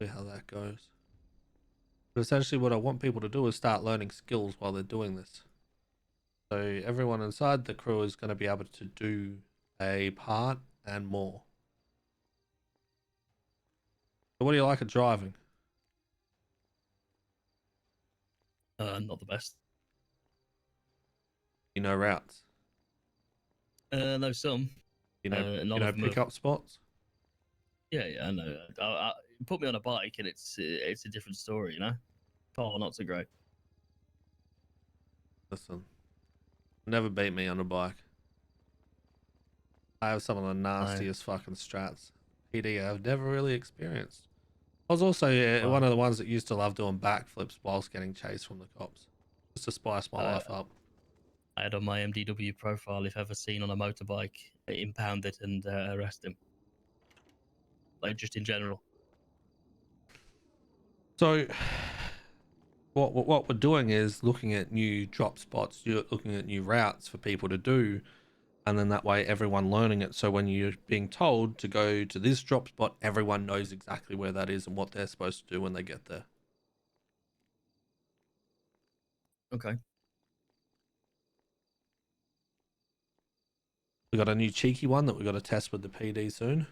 See how that goes. But essentially what I want people to do is start learning skills while they're doing this. So everyone inside the crew is going to be able to do a part and more. So what do you like at driving? Not the best. You know routes. No, some. You know None of them have. pickup spots. Yeah, I know. Put me on a bike and it's a different story, you know. Car not so great. Listen, never beat me on a bike. I have some of the No, nastiest fucking strats PD I've never really experienced. I was also one well, of the ones that used to love doing backflips whilst getting chased from the cops, just to spice my I, life up. I had on my MDW profile, if ever seen on a motorbike, impound it and arrest him. Like just in general. So, what we're doing is looking at new drop spots, you're looking at new routes for people to do, and then that way everyone learning it. So when you're being told to go to this drop spot, everyone knows exactly where that is and what they're supposed to do when they get there. Okay. We got a new cheeky one that we got to test with the PD soon.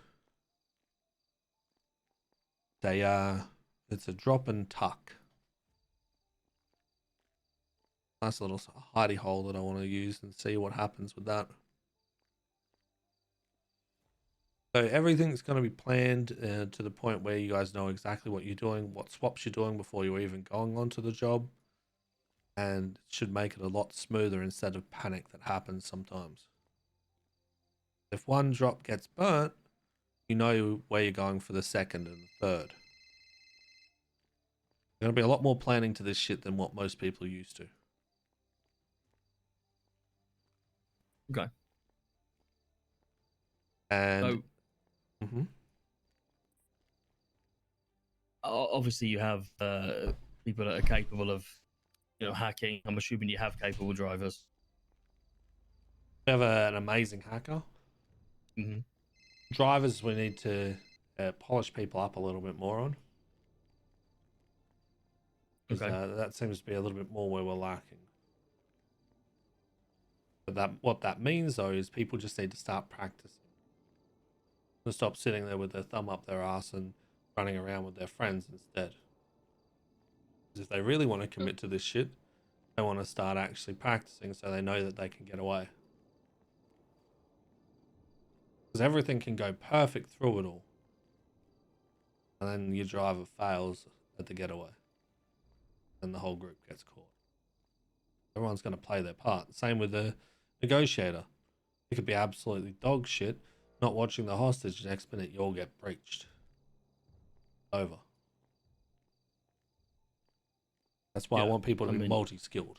It's a drop and tuck. Nice little hidey hole that I want to use and see what happens with that. So everything's going to be planned to the point where you guys know exactly what you're doing, what swaps you're doing before you're even going onto the job, and it should make it a lot smoother instead of panic that happens sometimes. If one drop gets burnt, you know where you're going for the second and the third. There's going to be a lot more planning to this shit than what most people are used to. Okay. And So mhm. obviously you have people that are capable of, hacking. I'm assuming you have capable drivers. We have an amazing hacker. Hmm. Drivers, we need to polish people up a little bit more on, because Okay. that seems to be a little bit more where we're lacking. But what that means though is people just need to start practicing and stop sitting there with their thumb up their ass and running around with their friends instead. Because if they really want to commit to this shit, they want to start actually practicing so they know that they can get away. Because everything can go perfect through it all, and then your driver fails at the getaway, and the whole group gets caught. Everyone's going to play their part. Same with the negotiator. It could be absolutely dog shit, not watching the hostage. Next minute, you'll get breached. Over. That's why I Yeah. want people to I be mean, multi-skilled.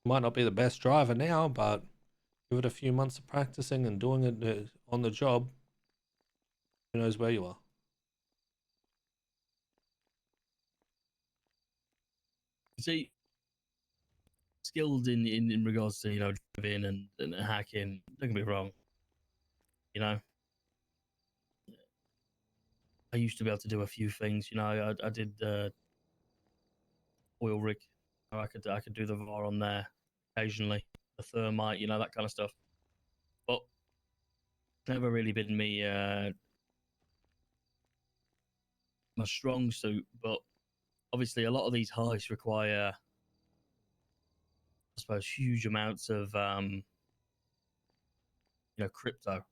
Might not be the best driver now, but give it a few months of practicing and doing it on the job. Who knows where you are? see, skilled in regards to driving and hacking. Don't get me wrong. You know, I used to be able to do a few things. I did oil rig. I could do the VAR on there occasionally, the thermite, that kind of stuff. But never really been my strong suit. But obviously, a lot of these heists require, I suppose, huge amounts of crypto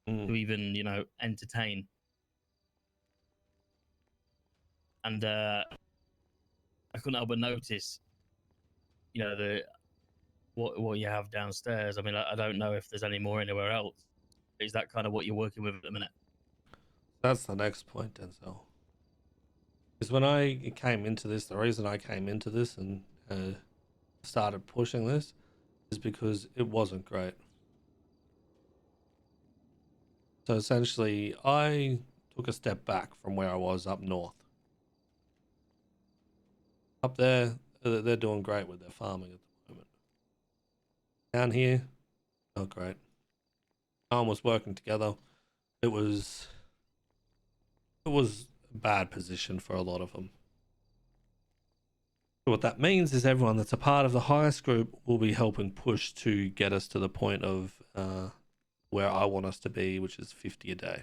Mm. to even entertain. And I couldn't help but notice, the what you have downstairs. I mean, I don't know if there's any more anywhere else. Is that kind of what you're working with at the minute? That's the next point, Denzel. Because when I came into this, the reason I came into this and started pushing this is because it wasn't great. So essentially, I took a step back from where I was up north. Up there, they're doing great with their farming at the moment. Down here, not great. No one was working together. It was it was a bad position for a lot of them. What that means is everyone that's a part of the highest group will be helping push to get us to the point of where I want us to be, which is 50 a day.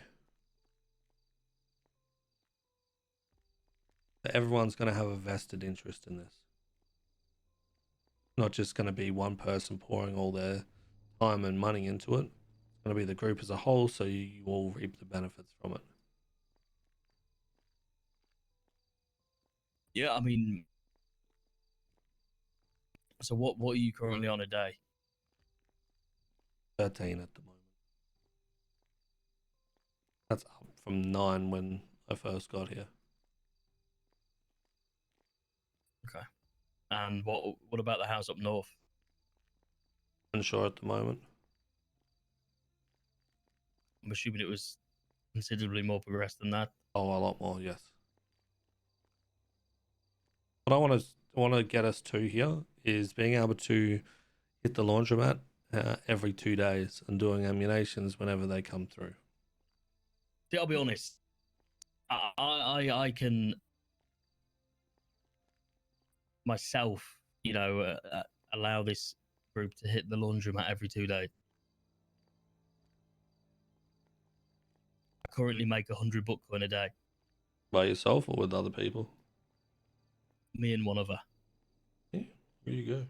So everyone's going to have a vested interest in this. Not just going to be one person pouring all their time and money into it. It's going to be the group as a whole, so you all reap the benefits from it. Yeah, I mean, so what are you currently on a day? 13 at the moment. That's up from 9 when I first got here. Okay. And what about the house up north? Unsure at the moment. I'm assuming it was considerably more progressed than that. Oh, a lot more, yes. What I want to get us to here is being able to hit the laundromat every 2 days and doing ammunitions whenever they come through. See, I'll be honest. I can myself, allow this group to hit the laundromat every 2 days. I currently make 100 Bitcoin a day. By yourself or with other people? Me and one other. Yeah, there you go.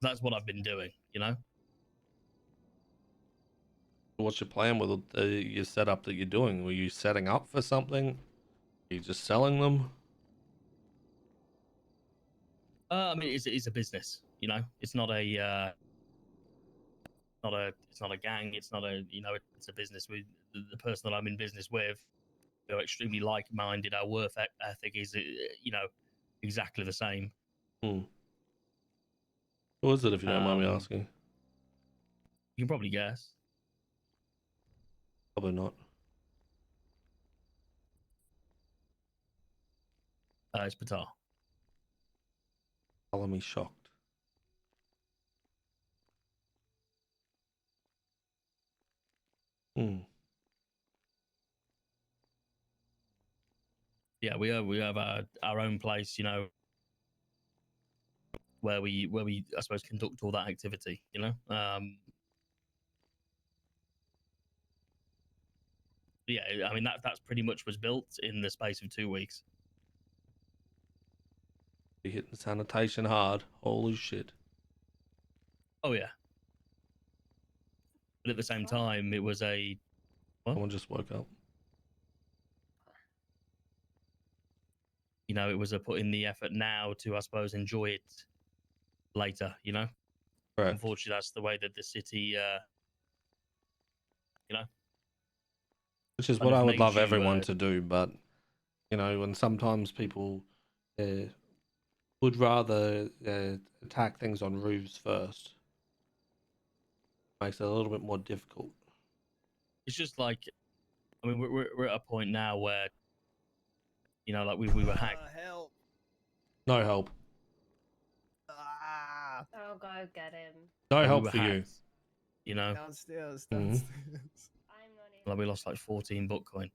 That's what I've been doing, What's your plan with your setup that you're doing? Were you setting up for something? Are you just selling them? I mean, it's a business, It's not a it's not a gang. It's not a it's a business. With the person that I'm in business with, they're extremely like-minded. Our work ethic is exactly the same. What is it, if you don't mind me asking? You can probably guess. Probably not. It's Patar. Color me shocked. Yeah, we have our own place, where we I suppose conduct all that activity. Yeah, I mean that's pretty much was built in the space of 2 weeks. You're hitting sanitation hard. Holy shit. Oh yeah. But at the same time, it was a what? Someone just woke up. It was a put in the effort now to, I suppose, enjoy it later. Correct. Unfortunately, that's the way that the city, Which is what I would love everyone to do, but when sometimes people would rather attack things on roofs first, makes it a little bit more difficult. It's just like, I mean, we're at a point now where, like we were hacked. Help! No help. Ah! I'll go get him. No we help were for hacked, you. Downstairs. Mhm. Downstairs. I'm not in. Like we lost like 14 Bitcoin.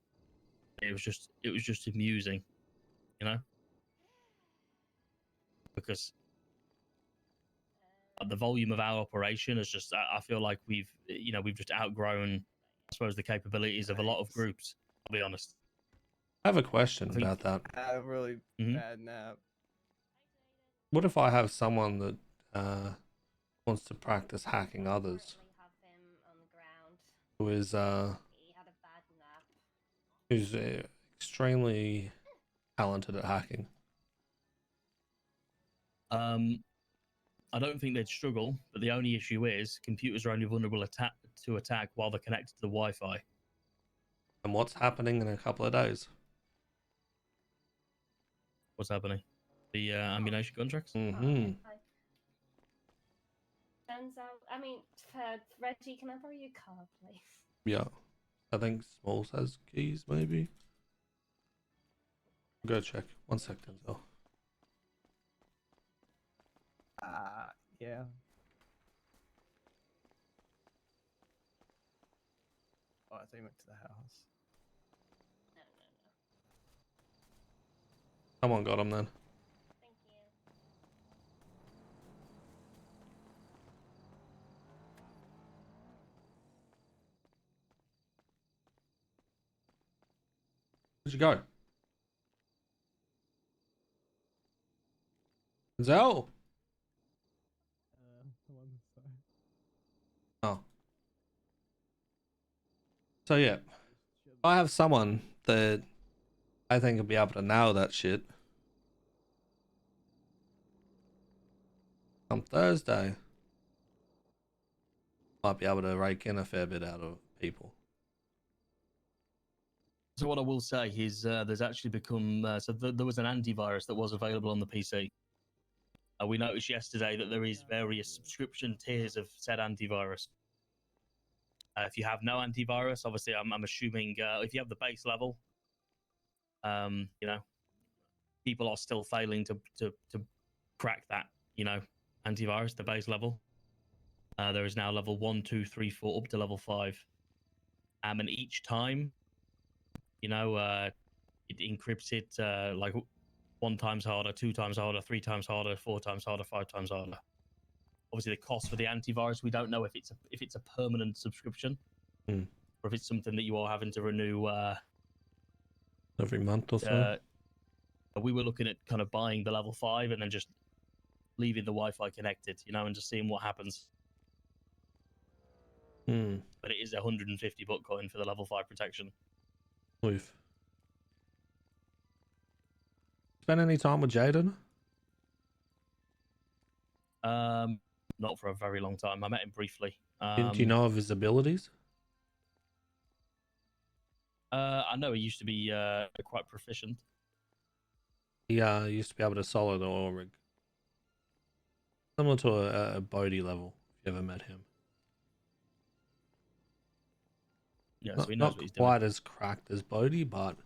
It was just amusing, because the volume of our operation is just, I feel like we've just outgrown, I suppose, the capabilities of a lot of groups. I'll be honest. I have a question I think- about that. I had a really Mhm. bad nap. What if I have someone that wants to practice hacking others, Currently have him on the ground. who is He had a bad nap. who's extremely talented at hacking? I don't think they'd struggle, but the only issue is computers are only vulnerable to attack while they're connected to the Wi-Fi. And what's happening in a couple of days? What's happening? The ammunition contracts? Mm-hmm. Turns out, I mean, Reggie, can I borrow your car, please? Yeah. I think Smalls has keys, maybe. Go check. 1 second, though. Yeah. I thought you went to the house. No, no, no. Someone got him then. Thank you. Where'd you go? Zell. I'm on the side. Oh. So yeah, I have someone that I think will be able to nail that shit on Thursday. Might be able to rake in a fair bit out of people. So what I will say is there's actually become there was an antivirus that was available on the PC. We noticed yesterday that there is various subscription tiers of said antivirus. If you have no antivirus, obviously I'm assuming if you have the base level, you know, people are still failing to crack that, you know, antivirus, the base level. There is now level 1, 2, 3, 4, up to level 5. And each time, you know, it encrypts it like 1 times harder, 2 times harder, 3 times harder, 4 times harder, 5 times harder. Obviously, the cost for the antivirus, we don't know if it's a permanent subscription, or if it's something that you are having to renew Every month or so. We were looking at kind of buying the level 5 and then just leaving the Wi-Fi connected, you know, and just seeing what happens. But it is 150 Bitcoin for the level 5 protection. We've spent any time with Jaden? Not for a very long time. I met him briefly. Do you know of his abilities? I know he used to be quite proficient. He used to be able to solo the oil rig. Similar to a Bodhi level, if you ever met him. Yeah, Not, so he knows not what he's quite doing. as cracked as Bodhi, but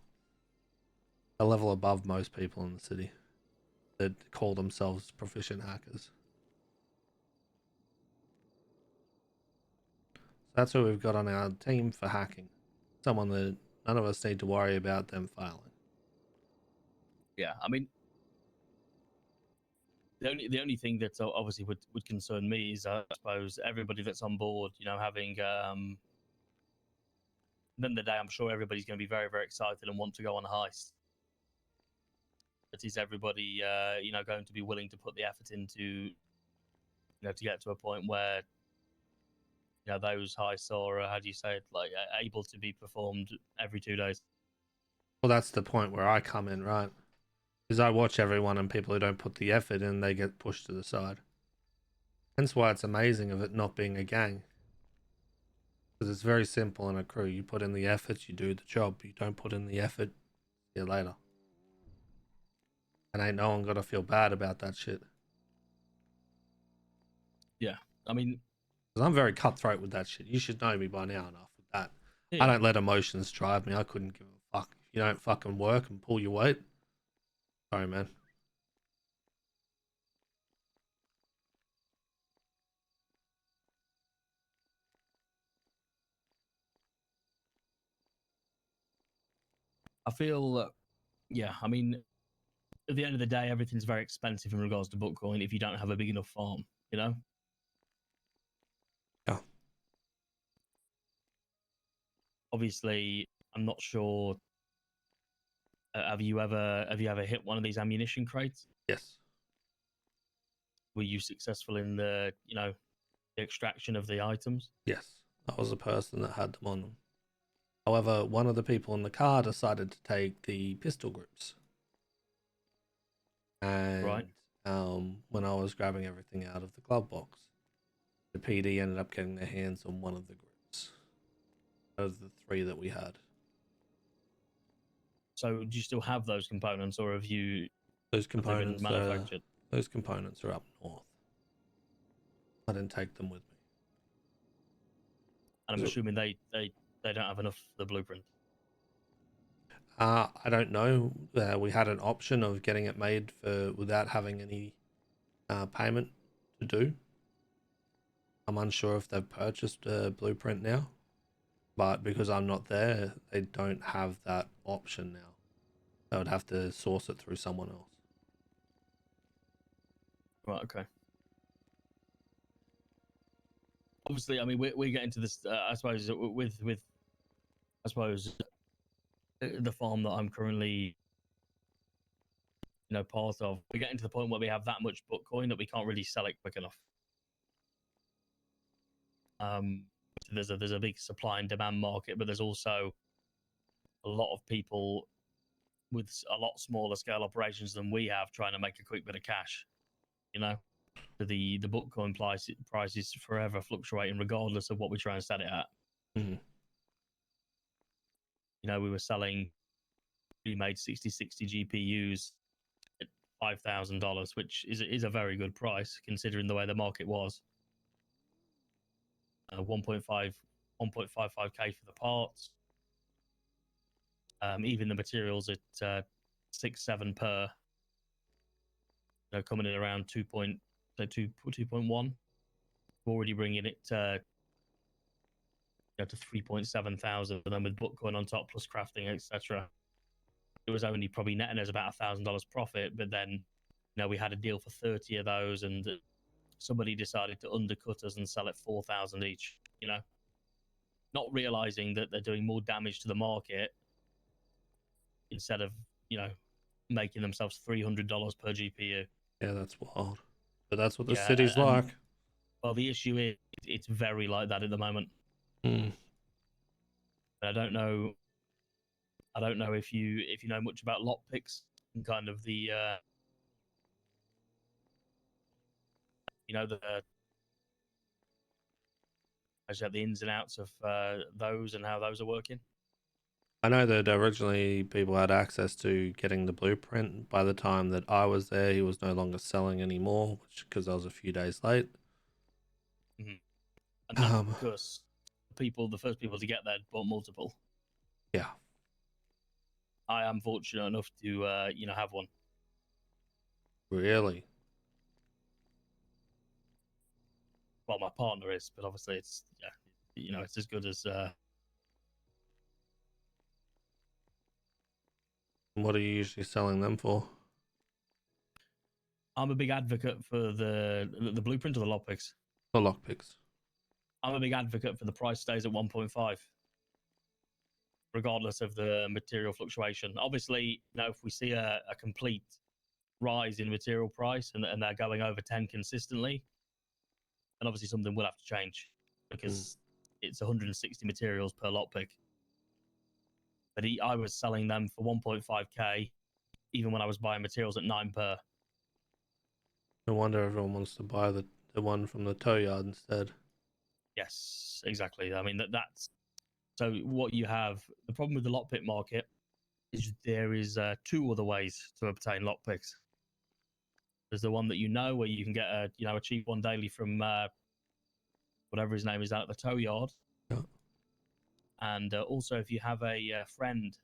a level above most people in the city that call themselves proficient hackers. That's what we've got on our team for hacking. Someone that none of us need to worry about them failing. Yeah, I mean, the only thing that obviously would concern me is I suppose everybody that's on board, you know, having then the day I'm sure everybody's going to be very, very excited and want to go on a heist. But is everybody you know, going to be willing to put the effort into, you know, to get to a point where, you know, those heists are how do you say it, like able to be performed every 2 days? Well, that's the point where I come in, right? Because I watch everyone, and people who don't put the effort in, they get pushed to the side. Hence why it's amazing of it not being a gang. Because it's very simple in a crew. You put in the effort, you do the job. You don't put in the effort, see you later. And ain't no one got to feel bad about that shit. Yeah, I mean, Because I'm very cutthroat with that shit. You should know me by now enough with that. yeah. I don't let emotions drive me. I couldn't give a fuck. If you don't fucking work and pull your weight, sorry, man. I feel, yeah, I mean, at the end of the day, everything's very expensive in regards to Bitcoin if you don't have a big enough farm, you know? Yeah. Obviously, I'm not sure. Have you ever hit one of these ammunition crates? Yes. Were you successful in the, you know, the extraction of the items? Yes. I was the person that had them on them. However, one of the people in the car decided to take the pistol grips. And Right. when I was grabbing everything out of the glove box, the PD ended up getting their hands on one of the grips. Those are the 3 that we had. So do you still have those components, or have you Those have they been components, manufactured? those components are up north. I didn't take them with me. And I'm So- assuming they don't have enough for the blueprint. I don't know. We had an option of getting it made for without having any payment to do. I'm unsure if they've purchased a blueprint now. but because I'm not there, they don't have that option now. They would have to source it through someone else. Right. Okay. Obviously, I mean, we get into this. I suppose with I suppose the farm that I'm currently, part of, we get into the point where we have that much Bitcoin that we can't really sell it quick enough. So there's a big supply and demand market, but there's also a lot of people with a lot smaller scale operations than we have trying to make a quick bit of cash. So the Bitcoin price is forever fluctuating regardless of what we try and set it at. Mm-hmm. We were selling remade 6060 GPUs at $5,000, which is a very good price considering the way the market was. 1.55K for the parts. Even the materials at 6-7 per. Coming in around 2.1. Already bringing it to 3.7 thousand, and then with Bitcoin on top plus crafting, etc. It was only probably netting us about $1,000 profit, but then we had a deal for 30 of those, and somebody decided to undercut us and sell it 4,000 each. Not realizing that they're doing more damage to the market instead of making themselves $300 per GPU. Yeah, that's wild. But that's what the Yeah, city's like. Well, the issue is it's very like that at the moment. Mm. I don't know if you know much about lockpicks and kind of the the ins and outs of those and how those are working. I know that originally people had access to getting the blueprint. By the time that I was there, he was no longer selling anymore, because I was a few days late. Mm-hmm. And that's because the first people to get there bought multiple. Yeah. I am fortunate enough to have one. Really? Well, my partner is, but obviously it's it's as good as. What are you usually selling them for? I'm a big advocate for the blueprint of the lockpicks. For lockpicks. I'm a big advocate for the price stays at 1.5, regardless of the material fluctuation. Obviously, if we see a complete rise in material price and they're going over 10 consistently, then obviously something will have to change, because it's 160 materials per lockpick. But I was selling them for 1.5K, even when I was buying materials at 9 per. No wonder everyone wants to buy the one from the tow yard instead. Yes, exactly. I mean, that's so what you have. The problem with the lockpick market is there is 2 other ways to obtain lockpicks. There's the one that where you can get a cheap one daily from whatever his name is out at the tow yard. Yeah. And also, if you have a friend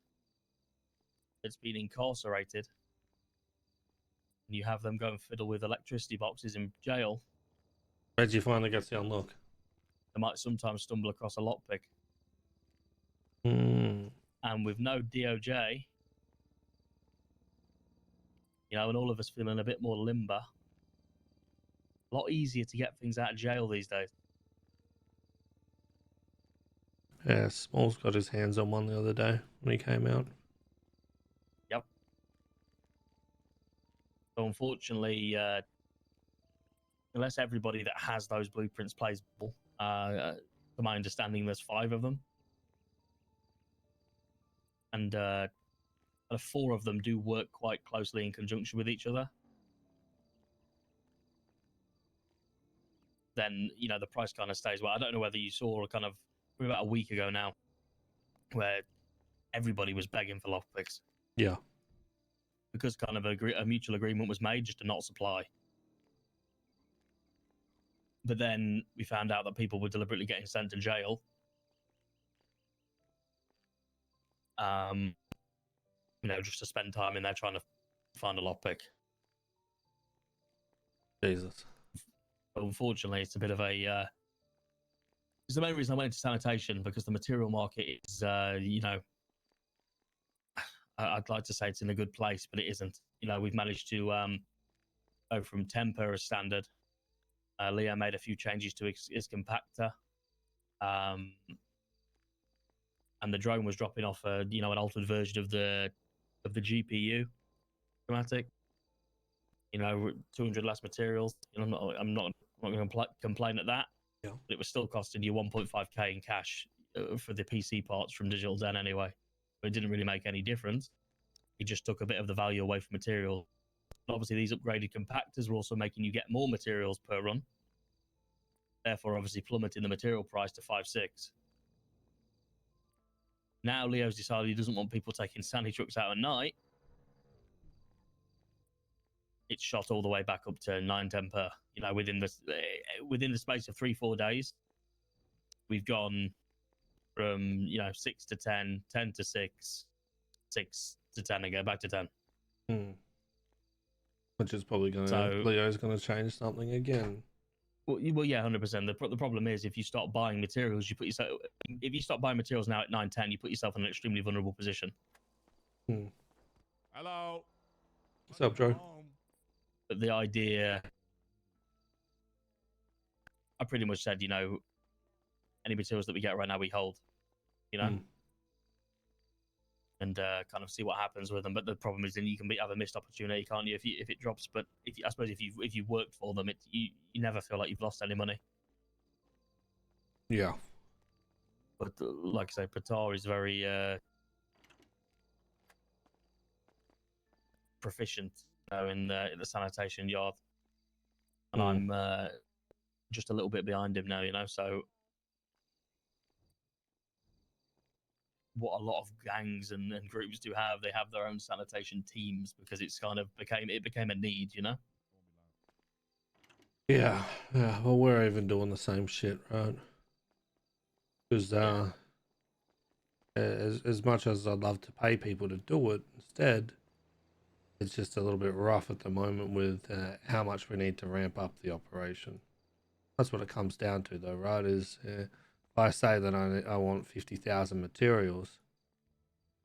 that's been incarcerated, and you have them go and fiddle with electricity boxes in jail, Reggie finally gets the unlock. they might sometimes stumble across a lockpick. Mm. And with no DOJ, and all of us feeling a bit more limber, a lot easier to get things out of jail these days. Yeah, Small's got his hands on one the other day when he came out. Yep. So unfortunately, unless everybody that has those blueprints plays ball, to my understanding, there's 5 of them. And 4 of them do work quite closely in conjunction with each other. Then, the price kind of stays well. I don't know whether you saw kind of about a week ago now, where everybody was begging for lockpicks. Yeah. Because kind of a mutual agreement was made just to not supply. But then we found out that people were deliberately getting sent to jail. Just to spend time in there trying to find a lockpick. Jesus. But unfortunately, it's a bit of a It's the main reason I went into sanitation, because the material market is, you know, I'd like to say it's in a good place, but it isn't. You know, we've managed to go from temper as standard. Leo made a few changes to his compactor, and the drone was dropping off a, you know, an altered version of the GPU schematic. You know, 200 less materials. You know, I'm not going to complain at that. Yeah. But it was still costing you 1.5k in cash for the PC parts from Digital Den anyway. But it didn't really make any difference. It just took a bit of the value away from material. And obviously, these upgraded compactors were also making you get more materials per run. Therefore, obviously, plummeting the material price to 5.6. Now, Leo's decided he doesn't want people taking sandy trucks out at night. It's shot all the way back up to 9-10 per. You know, within the space of 3-4 days, we've gone from, you know, 6 to 10, 10 to 6, 6 to 10 again, back to 10. Which is probably going to, So, Leo's going to change something again. Well, yeah, 100%. The problem is, if you start buying materials, if you stop buying materials now at 9-10, you put yourself in an extremely vulnerable position. Hello. What's up, Joe? But the idea, I pretty much said, you know, any materials that we get right now, we hold, you know, and kind of see what happens with them. But the problem is, then you can have a missed opportunity, can't you? If it drops, but I suppose if you worked for them, you never feel like you've lost any money. Yeah. But like I say, Patar is very proficient, you know, in the sanitation yard, and I'm just a little bit behind him now, you know. So what a lot of gangs and groups do have, they have their own sanitation teams, because it's kind of became a need, you know. Yeah. Well, we're even doing the same shit, right? Because as much as I'd love to pay people to do it instead, it's just a little bit rough at the moment with how much we need to ramp up the operation. That's what it comes down to, though, right? Is if I say that I want 50,000 materials,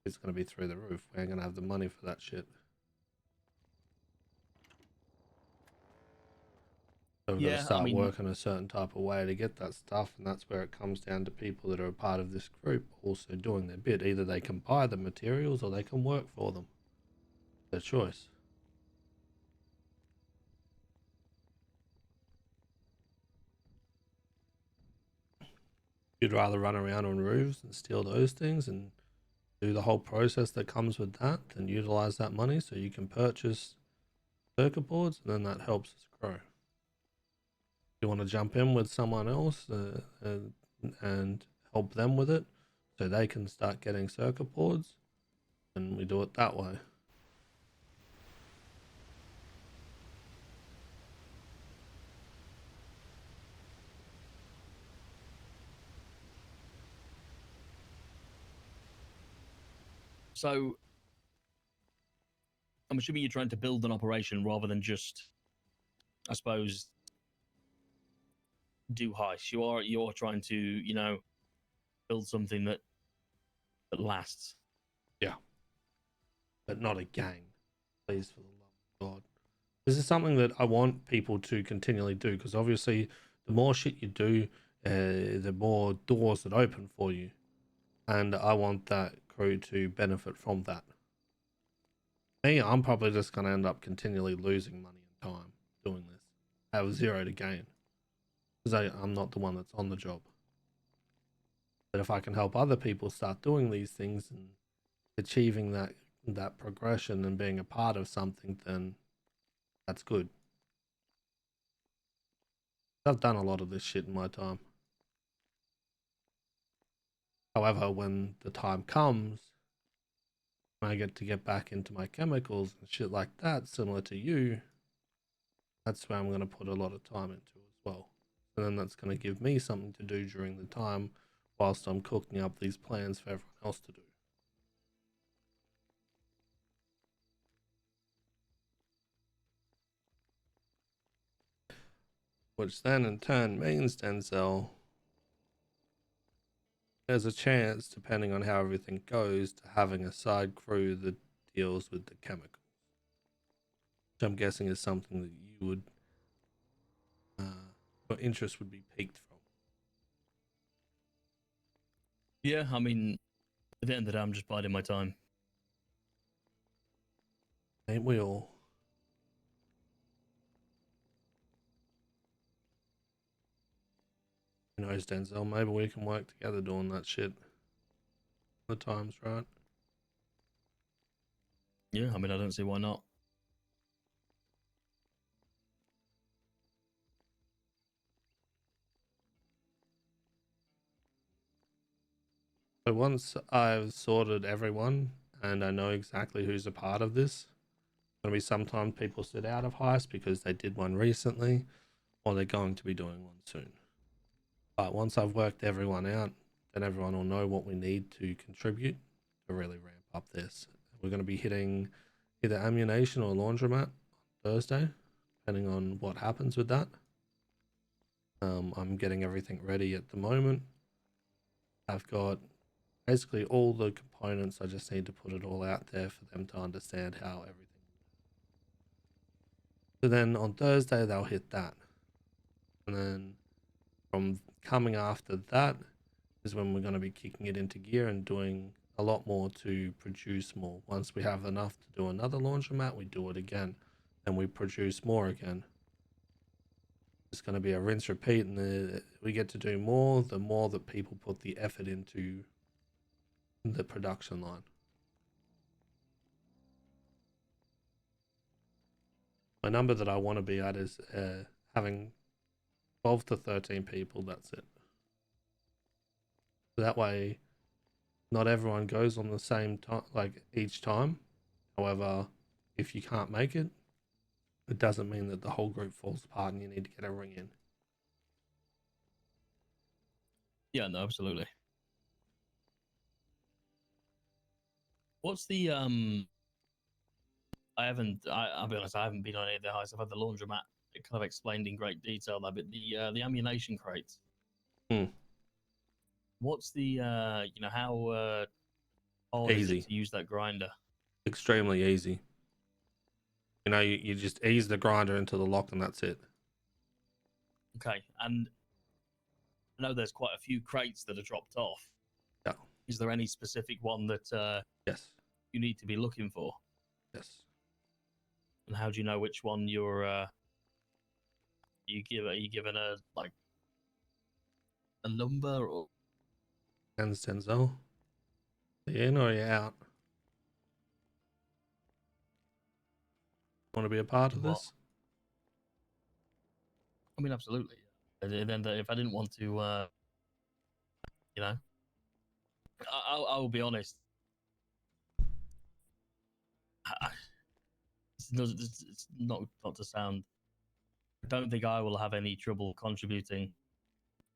it's going to be through the roof. We ain't going to have the money for that shit. So we've got to start working a certain type of way to get that stuff, and that's where it comes down to people that are a part of this group also doing their bit. Either they can buy the materials or they can work for them. Their choice. You'd rather run around on roofs and steal those things and do the whole process that comes with that than utilize that money so you can purchase circuit boards, and then that helps us grow. You want to jump in with someone else and help them with it so they can start getting circuit boards, and we do it that way. So I'm assuming you're trying to build an operation rather than just, I suppose, do heists. You're trying to, you know, build something that lasts. Yeah. But not a gang. Please, for the love of God. This is something that I want people to continually do, because obviously the more shit you do, the more doors that open for you. And I want that crew to benefit from that. Me, I'm probably just going to end up continually losing money and time doing this. I have zero to gain, because I'm not the one that's on the job. But if I can help other people start doing these things and achieving that progression and being a part of something, then that's good. I've done a lot of this shit in my time. However, when the time comes, when I get back into my chemicals and shit like that, similar to you, that's where I'm going to put a lot of time into as well. And then that's going to give me something to do during the time whilst I'm cooking up these plans for everyone else to do. Which then in turn means, Denzel, there's a chance, depending on how everything goes, to having a side crew that deals with the chemicals. Which I'm guessing is something that you would, your interest would be piqued from. Yeah, I mean, at the end of the day, I'm just biding my time. Ain't we all? Who knows, Denzel? Maybe we can work together doing that shit. The time's right. Yeah, I mean, I don't see why not. So once I've sorted everyone and I know exactly who's a part of this, going to be sometimes people sit out of heist because they did one recently or they're going to be doing one soon. But once I've worked everyone out, then everyone will know what we need to contribute to really ramp up this. We're going to be hitting either ammunition or laundromat on Thursday, depending on what happens with that. I'm getting everything ready at the moment. I've got basically all the components. I just need to put it all out there for them to understand how everything. So then on Thursday they'll hit that, and then from coming after that is when we're going to be kicking it into gear and doing a lot more to produce more. Once we have enough to do another laundromat, we do it again, and we produce more again. It's going to be a rinse repeat, and we get to do more the more that people put the effort into the production line. My number that I want to be at is having 12 to 13 people. That's it. So that way, not everyone goes on the same time, like each time. However, if you can't make it, it doesn't mean that the whole group falls apart and you need to get a ring in. Yeah, no, absolutely. What's the I'll be honest, I haven't been on any of the heists. I've had the laundromat. It kind of explained in great detail that, but the ammunition crates. What's the how hard is Easy. it to use that grinder? Extremely easy. You know, you just ease the grinder into the lock and that's it. Okay, and I know there's quite a few crates that are dropped off. Yeah. Is there any specific one that Yes. you need to be looking for? Yes. And how do you know which one are you given a like a number or? And Denzel, are you in or are you out? Want to be a part of What? this? I mean, absolutely. And then if I didn't want to, you know, I'll be honest. It's not to sound. I don't think I will have any trouble contributing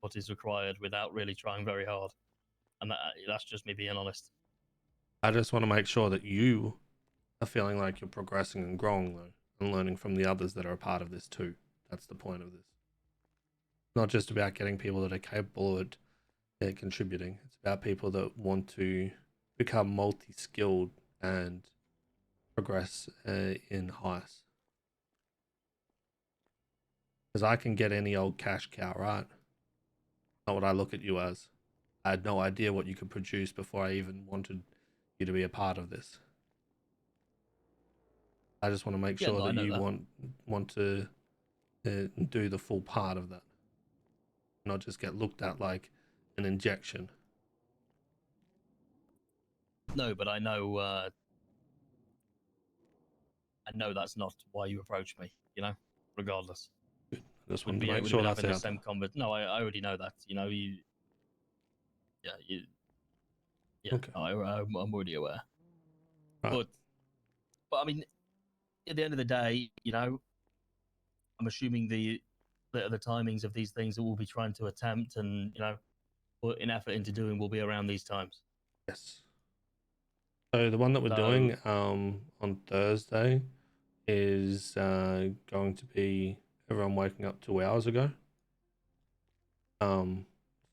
what is required without really trying very hard, and that's just me being honest. I just want to make sure that you are feeling like you're progressing and growing though, and learning from the others that are a part of this too. That's the point of this. Not just about getting people that are capable at contributing. It's about people that want to become multi-skilled and progress in heists. Because I can get any old cash cow, right? Not what I look at you as. I had no idea what you could produce before I even wanted you to be a part of this. I just want to make sure that you want to do the full part of that, not just get looked at like an injection. No, but I know that's not why you approached me. You know, regardless. I just We'd wanted be, to make we'd sure been that's having the out same there. conversation. No, I already know that. You know, you. Okay. I'm already aware. Right. But I mean, at the end of the day, you know, I'm assuming the timings of these things that we'll be trying to attempt and put in effort into doing will be around these times. Yes. So the one that we're doing on Thursday is going to be everyone waking up 2 hours ago. So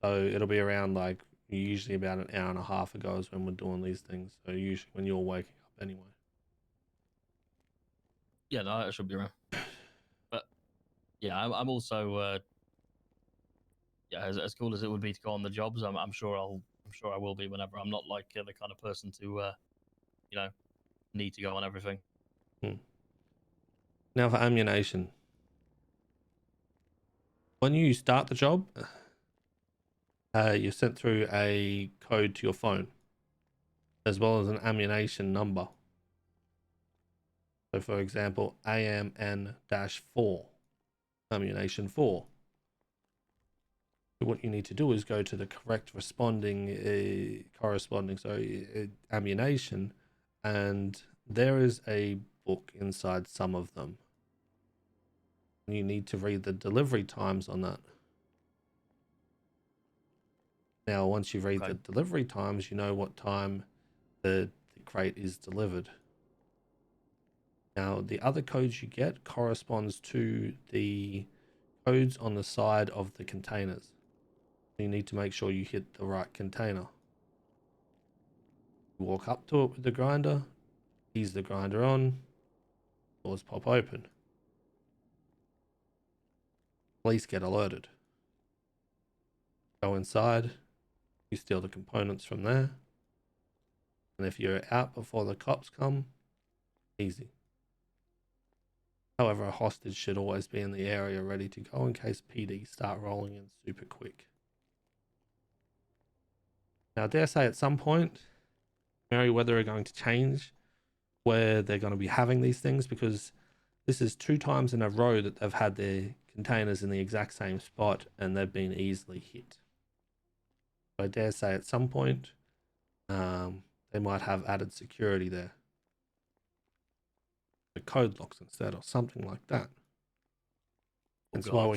it'll be around like Usually about an hour and a half ago is when we're doing these things. So usually when you're waking up anyway. Yeah, no, that should be around. But yeah, I'm also yeah, as cool as it would be to go on the jobs, I'm sure I will be whenever. I'm not like the kind of person to you know, need to go on everything. Now for ammunition. When you start the job, you're sent through a code to your phone, as well as an ammunition number. So for example, AMN-4, ammunition 4. What you need to do is go to the correct corresponding ammunition, and there is a book inside some of them. You need to read the delivery times on that. Now, once you read the delivery times, you know what time the crate is delivered. Now, the other codes you get corresponds to the codes on the side of the containers. You need to make sure you hit the right container. Walk up to it with the grinder, ease the grinder on, doors pop open. Police get alerted. Go inside, you steal the components from there, and if you're out before the cops come, easy. However, a hostage should always be in the area ready to go in case PD start rolling in super quick. Now, I dare say at some point, Merryweather are going to change where they're going to be having these things, because this is 2 times in a row that they've had their containers in the exact same spot and they've been easily hit. So I dare say at some point, they might have added security there. The code locks instead, or something like that. Hence why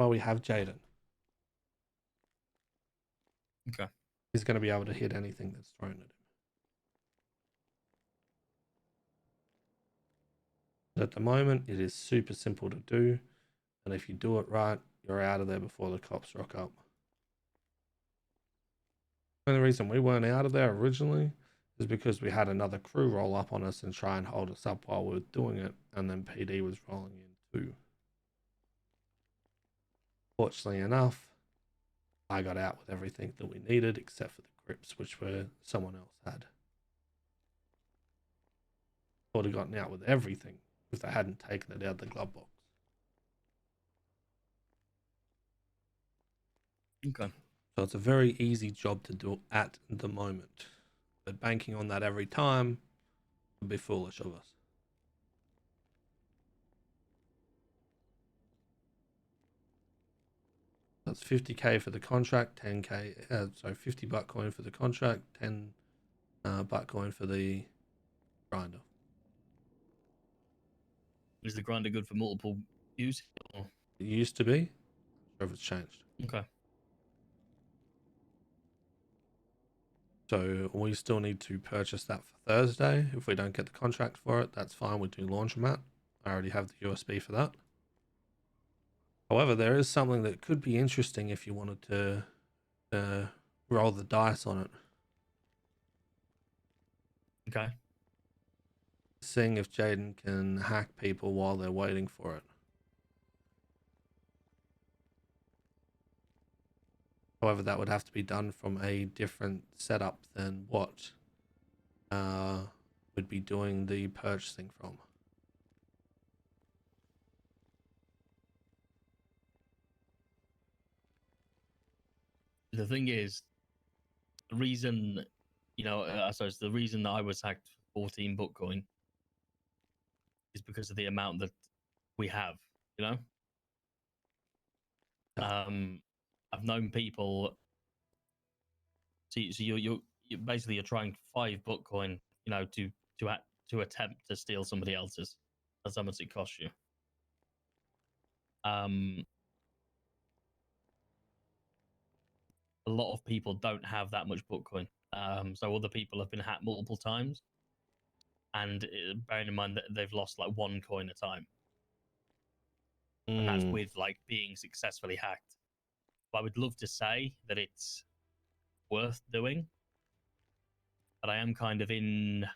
we have Jaden. Okay. He's going to be able to hit anything that's thrown at him. But at the moment, it is super simple to do, and if you do it right, you're out of there before the cops rock up. The only reason we weren't out of there originally is because we had another crew roll up on us and try and hold us up while we were doing it, and then PD was rolling in too. Fortunately enough, I got out with everything that we needed except for the grips, which were someone else had. Would have gotten out with everything if they hadn't taken it out of the glove box. Okay. So it's a very easy job to do at the moment. But banking on that every time would be foolish of us. That's 50k for the contract, 10k, 50 butt coin for the contract, 10 butt coin for the grinder. Is the grinder good for multiple use? Or... It used to be, or if it's changed. Okay. So we still need to purchase that for Thursday. If we don't get the contract for it, that's fine. We do laundromat. I already have the USB for that. However, there is something that could be interesting if you wanted to roll the dice on it. Okay. Seeing if Jaden can hack people while they're waiting for it. However, that would have to be done from a different setup than what would be doing the purchasing from. The thing is, the reason, I suppose the reason that I was hacked 14 Bitcoin is because of the amount that we have, Yeah. I've known people. So you're basically you're trying 5 Bitcoin, to attempt to steal somebody else's. That's how much it costs you. A lot of people don't have that much Bitcoin. So other people have been hacked multiple times, and bearing in mind that they've lost like 1 coin a time, and that's with like being successfully hacked. But I would love to say that it's worth doing. But I am kind of in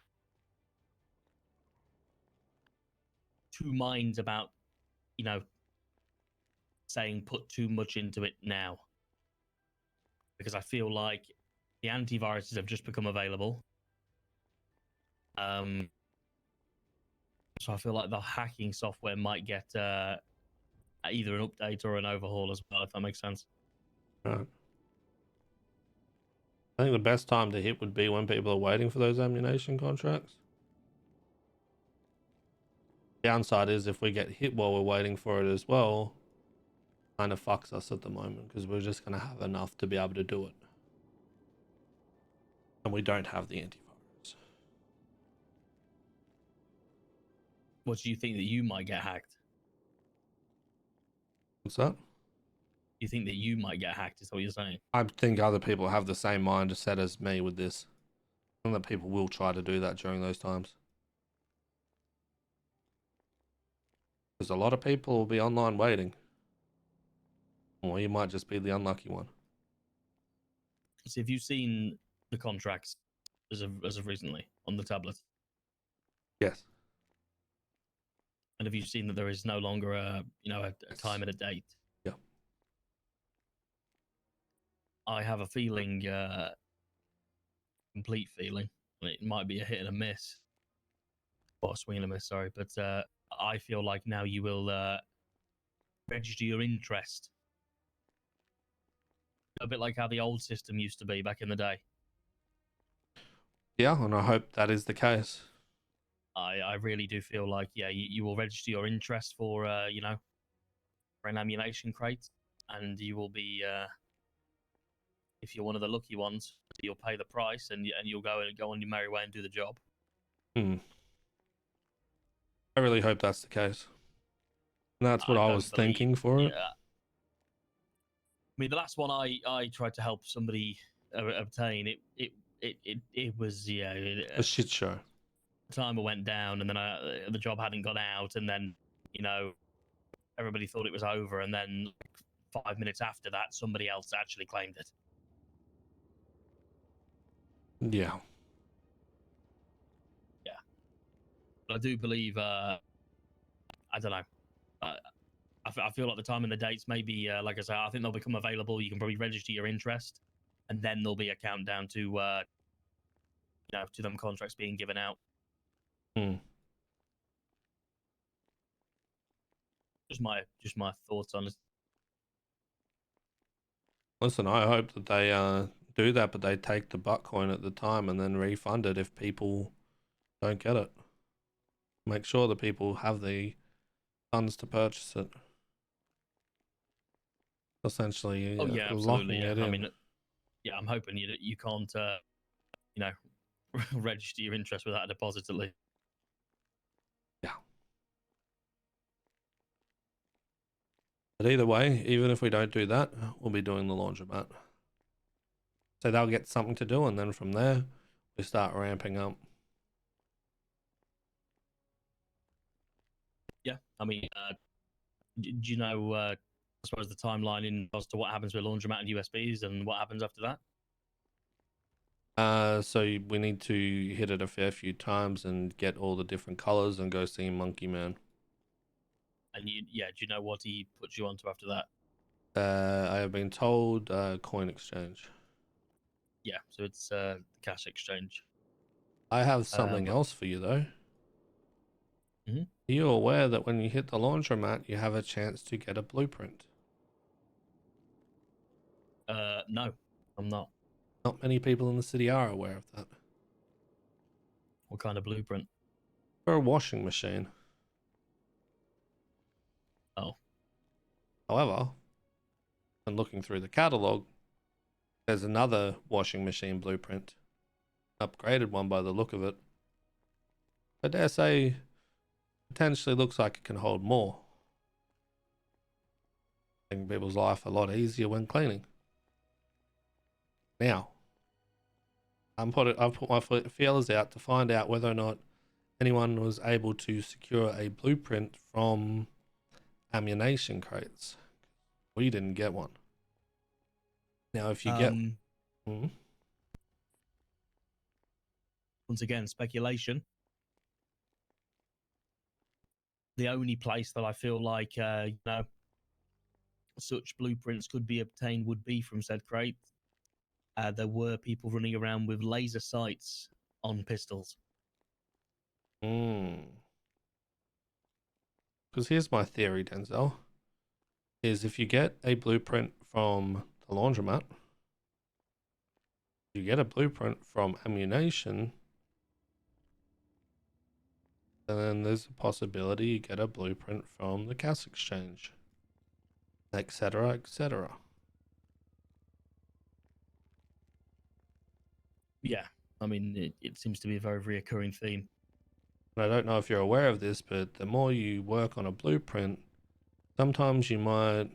two minds about, you know, saying put too much into it now. Because I feel like the antiviruses have just become available. So I feel like the hacking software might get either an update or an overhaul as well, if that makes sense. Right. I think the best time to hit would be when people are waiting for those ammunition contracts. Downside is if we get hit while we're waiting for it as well, kind of fucks us at the moment because we're just going to have enough to be able to do it. And we don't have the antivirus. What do you think that you might get hacked? What's that? You think that you might get hacked, is what you're saying? I think other people have the same mindset as me with this. And that people will try to do that during those times. Because a lot of people will be online waiting. Or you might just be the unlucky one. So have you seen the contracts as of recently on the tablet? Yes. And have you seen that there is no longer a time and a date? Yeah. I have a feeling, complete feeling, and it might be a hit and a miss, or a swing and a miss, sorry, but I feel like now you will register your interest. A bit like how the old system used to be back in the day. Yeah, and I hope that is the case. I really do feel like, yeah, you will register your interest for, for an ammunition crate, and you will be, if you're one of the lucky ones, you'll pay the price, and you'll go on your merry way and do the job. I really hope that's the case. And that's what I was thinking for it. Yeah. I mean, the last one I tried to help somebody obtain, it was, yeah, A shit show. Timer went down, and then the job hadn't gone out, and then, everybody thought it was over, and then 5 minutes after that, somebody else actually claimed it. Yeah. Yeah. But I do believe, I don't know. I feel like the time and the dates maybe, like I say, I think they'll become available. You can probably register your interest, and then there'll be a countdown to, to them contracts being given out. Just my thoughts on it. Listen, I hope that they do that, but they take the butt coin at the time and then refund it if people don't get it. Make sure that people have the funds to purchase it. Essentially, Oh yeah, absolutely. locking Yeah. it in. I mean, yeah, I'm hoping you can't, register your interest without a deposit at least. Yeah. But either way, even if we don't do that, we'll be doing the laundromat. So they'll get something to do, and then from there, we start ramping up. Yeah, I mean, do you know, I suppose the timeline in as to what happens with laundromat and USBs and what happens after that? So we need to hit it a fair few times and get all the different colors and go see Monkey Man. And do you know what he puts you onto after that? I have been told coin exchange. Yeah, so it's cash exchange. I have something else for you though. Mhm. Are you aware that when you hit the laundromat, you have a chance to get a blueprint? No, I'm not. Not many people in the city are aware of that. What kind of blueprint? For a washing machine. Oh. However, when looking through the catalog, there's another washing machine blueprint. Upgraded one by the look of it. I dare say, potentially looks like it can hold more. Making people's life a lot easier when cleaning. Now, I've put my feelers out to find out whether or not anyone was able to secure a blueprint from ammunition crates. We didn't get one. Now, if you get... once again, speculation. The only place that I feel like, such blueprints could be obtained would be from said crate. There were people running around with laser sights on pistols. Because here's my theory, Denzel. Is if you get a blueprint from the laundromat, you get a blueprint from ammunition, and then there's a possibility you get a blueprint from the gas exchange, etc., etc. Yeah, I mean, it seems to be a very reoccurring theme. And I don't know if you're aware of this, but the more you work on a blueprint, sometimes you might